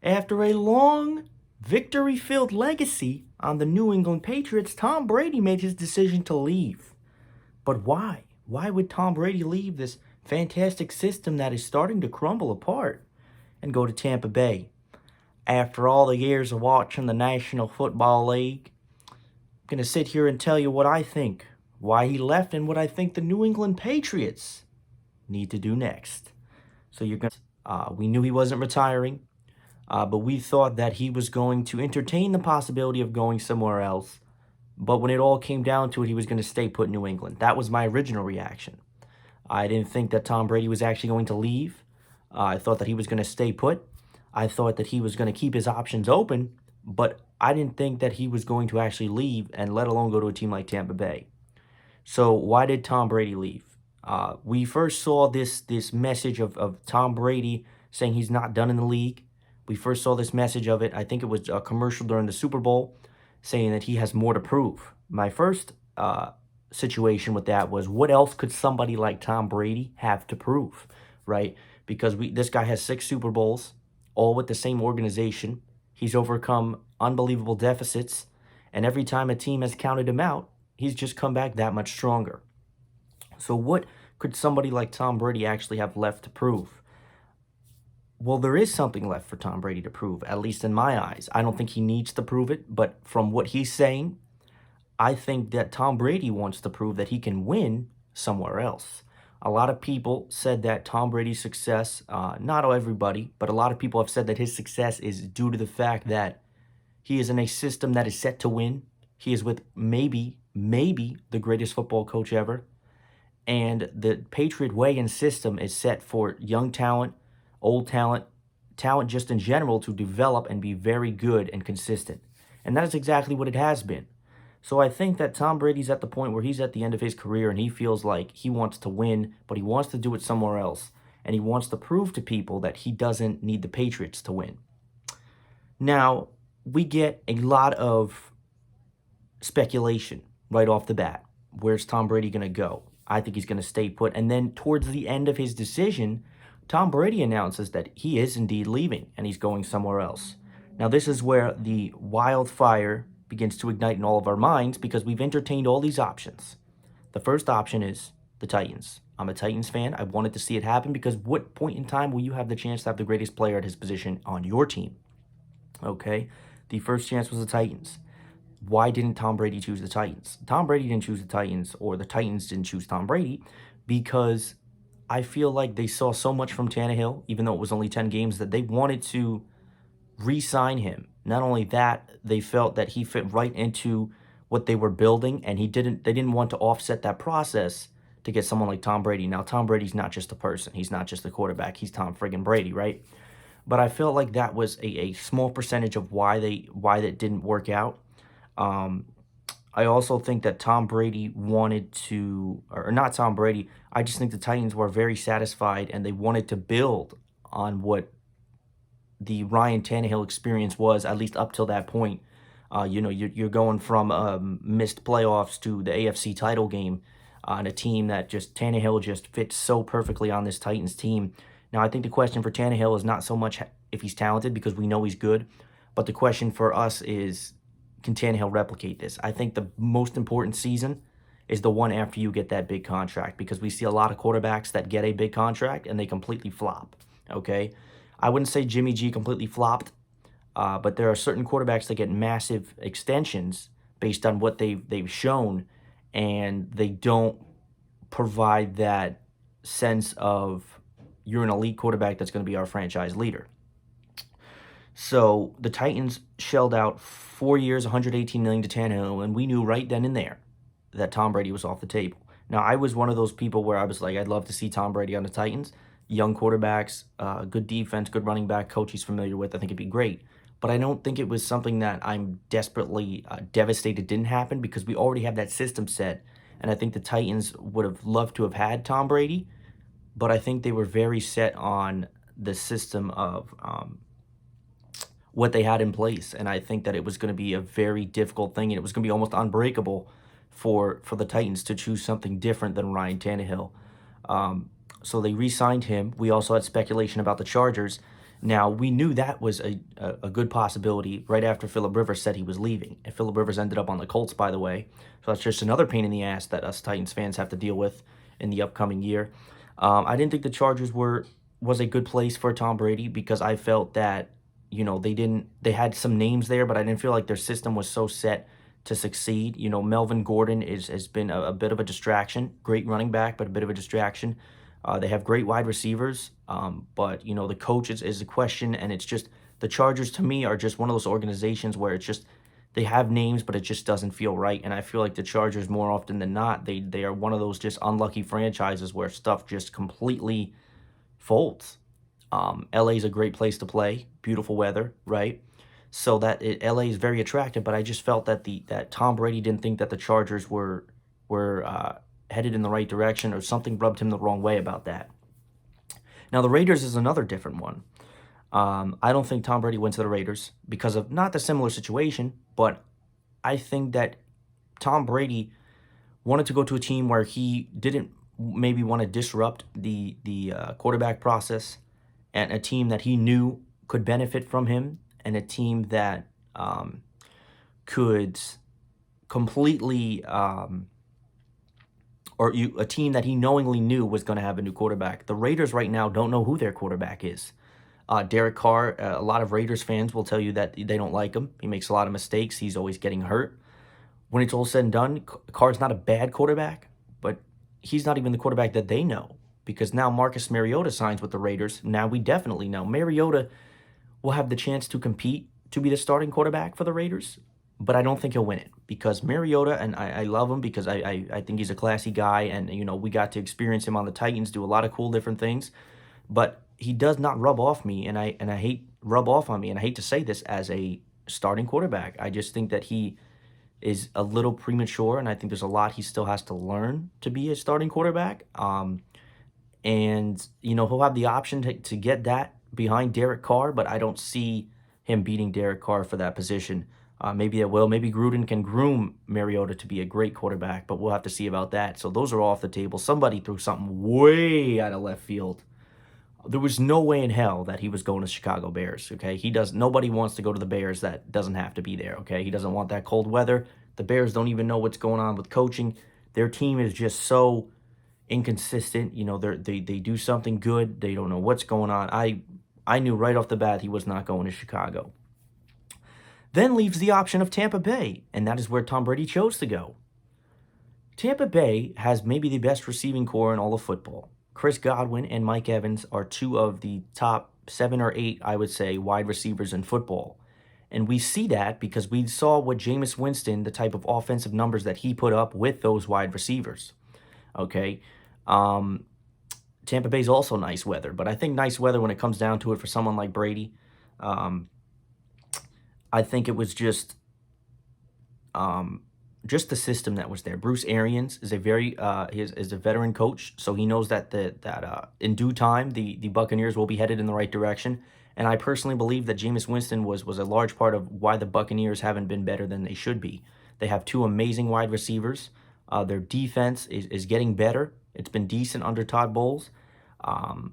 After a long, victory-filled legacy on the New England Patriots, Tom Brady made his decision to leave. But why? Why would Tom Brady leave this fantastic system that is starting to crumble apart and go to Tampa Bay? After all the years of watching the National Football League, I'm going to sit here and tell you what I think, why he left, and what I think the New England Patriots need to do next. So we knew he wasn't retiring. But we thought that he was going to entertain the possibility of going somewhere else. But when it all came down to it, he was going to stay put in New England. That was my original reaction. I didn't think that Tom Brady was actually going to leave. I thought that he was going to stay put. I thought that he was going to keep his options open. But I didn't think that he was going to actually leave, and let alone go to a team like Tampa Bay. So why did Tom Brady leave? We first saw this message of Tom Brady saying he's not done in the league. We first saw this message of it. I think it was a commercial during the Super Bowl saying that he has more to prove. My first situation with that was, what else could somebody like Tom Brady have to prove, right? Because this guy has 6 Super Bowls, all with the same organization. He's overcome unbelievable deficits, and every time a team has counted him out, he's just come back that much stronger. So what could somebody like Tom Brady actually have left to prove? Well, there is something left for Tom Brady to prove, at least in my eyes. I don't think he needs to prove it, but from what he's saying, I think that Tom Brady wants to prove that he can win somewhere else. A lot of people said that Tom Brady's success, not everybody, but a lot of people have said that his success is due to the fact that he is in a system that is set to win. He is with maybe the greatest football coach ever. And the Patriot way and system is set for young talent, old talent just in general, to develop and be very good and consistent. And that is exactly what it has been. So I think that Tom Brady's at the point where he's at the end of his career and he feels like he wants to win, but he wants to do it somewhere else. And he wants to prove to people that he doesn't need the Patriots to win. Now, we get a lot of speculation right off the bat. Where's Tom Brady going to go? I think he's going to stay put. And then towards the end of his decision, Tom Brady announces that he is indeed leaving and he's going somewhere else. Now, this is where the wildfire begins to ignite in all of our minds, because we've entertained all these options. The first option is the Titans. I'm a Titans fan. I wanted to see it happen, because what point in time will you have the chance to have the greatest player at his position on your team? Okay, the first chance was the Titans. Why didn't Tom Brady choose the Titans? Tom Brady didn't choose the Titans, or the Titans didn't choose Tom Brady, because I feel like they saw so much from Tannehill, even though it was only 10 games, that they wanted to re-sign him. Not only that, they felt that he fit right into what they were building, and they didn't want to offset that process to get someone like Tom Brady. Now, Tom Brady's not just a person. He's not just a quarterback. He's Tom friggin' Brady, right? But I felt like that was a small percentage of why that didn't work out. I also think that Tom Brady wanted to, or not Tom Brady, I just think the Titans were very satisfied and they wanted to build on what the Ryan Tannehill experience was, at least up till that point. You're going from missed playoffs to the AFC title game on a team that Tannehill just fits so perfectly on this Titans team. Now, I think the question for Tannehill is not so much if he's talented, because we know he's good, but the question for us is, can Tannehill replicate this? I think the most important season is the one after you get that big contract, because we see a lot of quarterbacks that get a big contract and they completely flop, okay? I wouldn't say Jimmy G completely flopped, but there are certain quarterbacks that get massive extensions based on what they've shown, and they don't provide that sense of, you're an elite quarterback that's going to be our franchise leader. So the Titans shelled out 4 years, $118 million to Tannehill, and we knew right then and there that Tom Brady was off the table. Now, I was one of those people where I was like, I'd love to see Tom Brady on the Titans. Young quarterbacks, good defense, good running back, coach he's familiar with. I think it'd be great. But I don't think it was something that I'm desperately devastated didn't happen, because we already have that system set. And I think the Titans would have loved to have had Tom Brady, but I think they were very set on the system of what they had in place. And I think that it was going to be a very difficult thing, and it was going to be almost unbreakable for the Titans to choose something different than Ryan Tannehill. So they re-signed him. We also had speculation about the Chargers. Now, we knew that was a good possibility right after Phillip Rivers said he was leaving. And Phillip Rivers ended up on the Colts, by the way. So that's just another pain in the ass that us Titans fans have to deal with in the upcoming year. I didn't think the Chargers was a good place for Tom Brady because I felt that, they had some names there, but I didn't feel like their system was so set to succeed. Melvin Gordon has been a bit of a distraction. Great running back, but a bit of a distraction. They have great wide receivers, but the coach is a question, and it's just the Chargers to me are just one of those organizations where it's just they have names, but it just doesn't feel right. And I feel like the Chargers more often than not, they are one of those just unlucky franchises where stuff just completely folds. LA is a great place to play, beautiful weather, right? So LA is very attractive, but I just felt that that Tom Brady didn't think that the Chargers were headed in the right direction, or something rubbed him the wrong way about that. Now the Raiders is another different one. I don't think Tom Brady went to the Raiders because of not the similar situation, but I think that Tom Brady wanted to go to a team where he didn't maybe want to disrupt the quarterback process, and a team that he knew could benefit from him, and a team that could completely a team that he knowingly knew was going to have a new quarterback. The Raiders right now don't know who their quarterback is. Derek Carr, a lot of Raiders fans will tell you that they don't like him. He makes a lot of mistakes. He's always getting hurt. When it's all said and done, Carr's not a bad quarterback, but he's not even the quarterback that they know, because now Marcus Mariota signs with the Raiders. Now we definitely know Mariota will have the chance to compete to be the starting quarterback for the Raiders, but I don't think he'll win it because Mariota, and I love him because I think he's a classy guy, and we got to experience him on the Titans, do a lot of cool different things, but he does not rub off me, and I hate rub off on me, and I hate to say this as a starting quarterback. I just think that he is a little premature, and I think there's a lot he still has to learn to be a starting quarterback. And he'll have the option to get that behind Derek Carr, but I don't see him beating Derek Carr for that position. Maybe it will. Maybe Gruden can groom Mariota to be a great quarterback, but we'll have to see about that. So those are off the table. Somebody threw something way out of left field. There was no way in hell that he was going to Chicago Bears, okay? Nobody wants to go to the Bears that doesn't have to be there, okay? He doesn't want that cold weather. The Bears don't even know what's going on with coaching. Their team is just so inconsistent. They do something good. They don't know what's going on. I knew right off the bat he was not going to Chicago. Then leaves the option of Tampa Bay, and that is where Tom Brady chose to go. Tampa Bay has maybe the best receiving core in all of football. Chris Godwin and Mike Evans are two of the top 7 or 8, I would say, wide receivers in football. And we see that because we saw what Jameis Winston, the type of offensive numbers that he put up with those wide receivers. Okay. Tampa Bay's also nice weather, but I think nice weather when it comes down to it for someone like Brady, I think it was just the system that was there. Bruce Arians is a veteran coach, so he knows that in due time the Buccaneers will be headed in the right direction. And I personally believe that Jameis Winston was a large part of why the Buccaneers haven't been better than they should be. They have 2 amazing wide receivers. Their defense is getting better. It's been decent under Todd Bowles.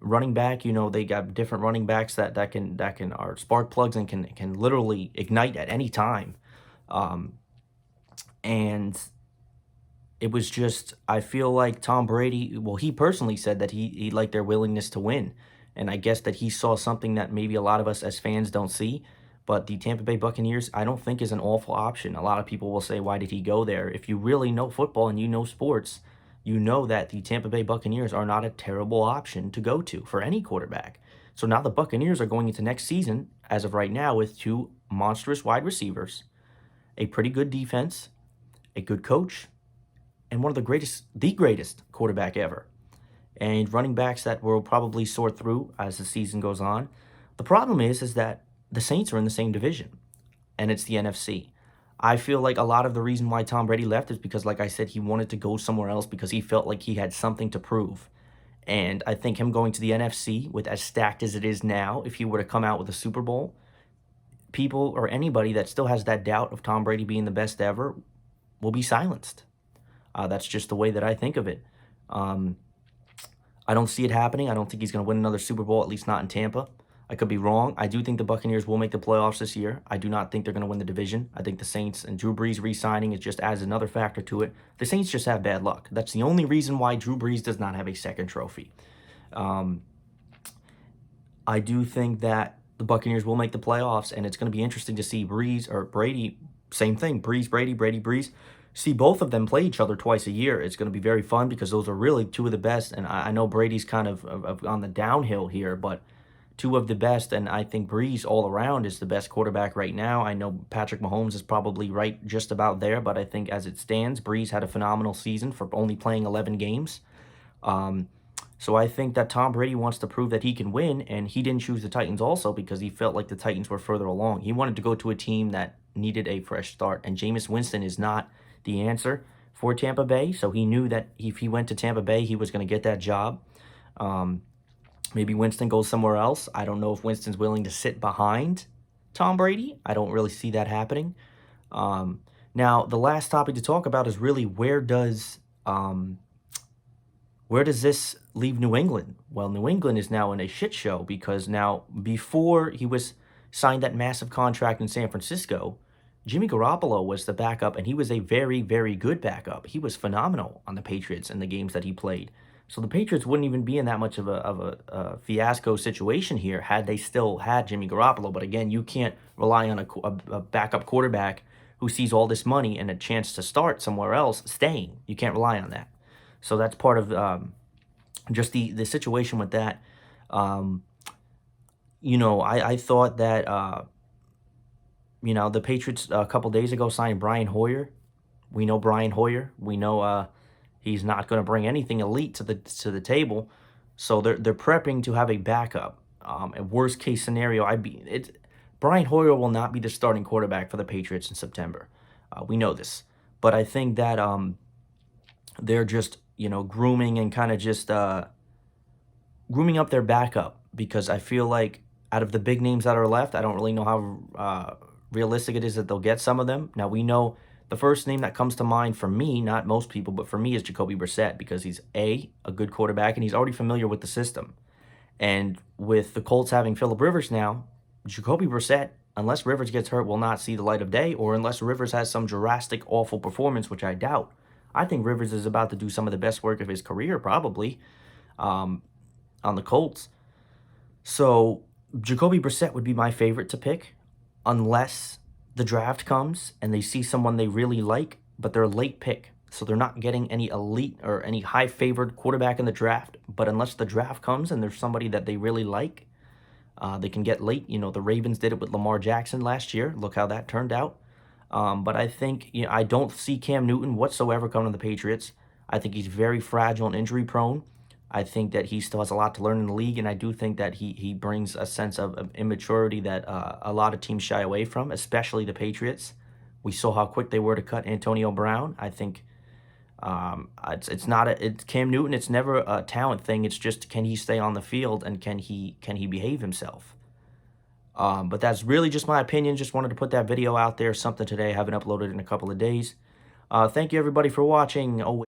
Running back, they got different running backs that can are spark plugs and can literally ignite at any time. And it was just, I feel like Tom Brady, well, he personally said that he liked their willingness to win. And I guess that he saw something that maybe a lot of us as fans don't see. But the Tampa Bay Buccaneers, I don't think is an awful option. A lot of people will say, why did he go there? If you really know football and you know sports, you know that the Tampa Bay Buccaneers are not a terrible option to go to for any quarterback. So now the Buccaneers are going into next season, as of right now, with 2 monstrous wide receivers, a pretty good defense, a good coach, and one of the greatest quarterback ever. And running backs that will probably sort through as the season goes on. The problem is that the Saints are in the same division, and it's the NFC. I feel like a lot of the reason why Tom Brady left is because, like I said, he wanted to go somewhere else because he felt like he had something to prove. And I think him going to the NFC, with as stacked as it is now, if he were to come out with a Super Bowl, people or anybody that still has that doubt of Tom Brady being the best ever will be silenced. That's just the way that I think of it. I don't see it happening. I don't think he's going to win another Super Bowl, at least not in Tampa. I could be wrong. I do think the Buccaneers will make the playoffs this year. I do not think they're going to win the division. I think the Saints and Drew Brees re-signing is just adds another factor to it. The Saints just have bad luck. That's the only reason why Drew Brees does not have a second trophy. I do think that the Buccaneers will make the playoffs, and it's going to be interesting to see Brees or Brady. Same thing, Brees, Brady, Brady, Brees. See both of them play each other twice a year. It's going to be very fun because those are really two of the best. And I know Brady's kind of on the downhill here, but two of the best. And I think Brees all around is the best quarterback right now. I know Patrick Mahomes is probably right just about there, but I think as it stands, Brees had a phenomenal season for only playing 11 games. So I think that Tom Brady wants to prove that he can win, and he didn't choose the Titans also because he felt like the Titans were further along. He wanted to go to a team that needed a fresh start, and Jameis Winston is not the answer for Tampa Bay, so he knew that if he went to Tampa Bay, he was going to get that job. Maybe Winston goes somewhere else. I don't know if Winston's willing to sit behind Tom Brady. I don't really see that happening. Now, the last topic to talk about is really where does this leave New England? Well, New England is now in a shit show because now, before he was signed that massive contract in San Francisco, Jimmy Garoppolo was the backup, and he was a very, very good backup. He was phenomenal on the Patriots in the games that he played. So the Patriots wouldn't even be in that much of a fiasco situation here had they still had Jimmy Garoppolo. But again, you can't rely on a backup quarterback who sees all this money and a chance to start somewhere else staying. You can't rely on that. So that's part of just the situation with that. I thought that, the Patriots a couple days ago signed Brian Hoyer. We know Brian Hoyer. We know he's not going to bring anything elite to the table. So they're prepping to have a backup. A worst case scenario, Brian Hoyer will not be the starting quarterback for the Patriots in September. We know this, but I think that they're just grooming and kind of just grooming up their backup, because I feel like out of the big names that are left, I don't really know how realistic it is that they'll get some of them. Now, we know the first name that comes to mind for me, not most people, but for me, is Jacoby Brissett, because he's a good quarterback and he's already familiar with the system. And with the Colts having Phillip Rivers now, Jacoby Brissett, unless Rivers gets hurt, will not see the light of day, or unless Rivers has some drastic, awful performance, which I doubt. I think Rivers is about to do some of the best work of his career, probably, on the Colts. So Jacoby Brissett would be my favorite to pick, unless the draft comes and they see someone they really like, but they're a late pick. So they're not getting any elite or any high-favored quarterback in the draft. But unless the draft comes and there's somebody that they really like, they can get late. The Ravens did it with Lamar Jackson last year. Look how that turned out. But I think, I don't see Cam Newton whatsoever coming to the Patriots. I think he's very fragile and injury-prone. I think that he still has a lot to learn in the league, and I do think that he brings a sense of immaturity that a lot of teams shy away from, especially the Patriots. We saw how quick they were to cut Antonio Brown. I think it's Cam Newton. It's never a talent thing. It's just, can he stay on the field and can he behave himself? But that's really just my opinion. Just wanted to put that video out there. Something today. I haven't uploaded in a couple of days. Thank you everybody for watching. Oh.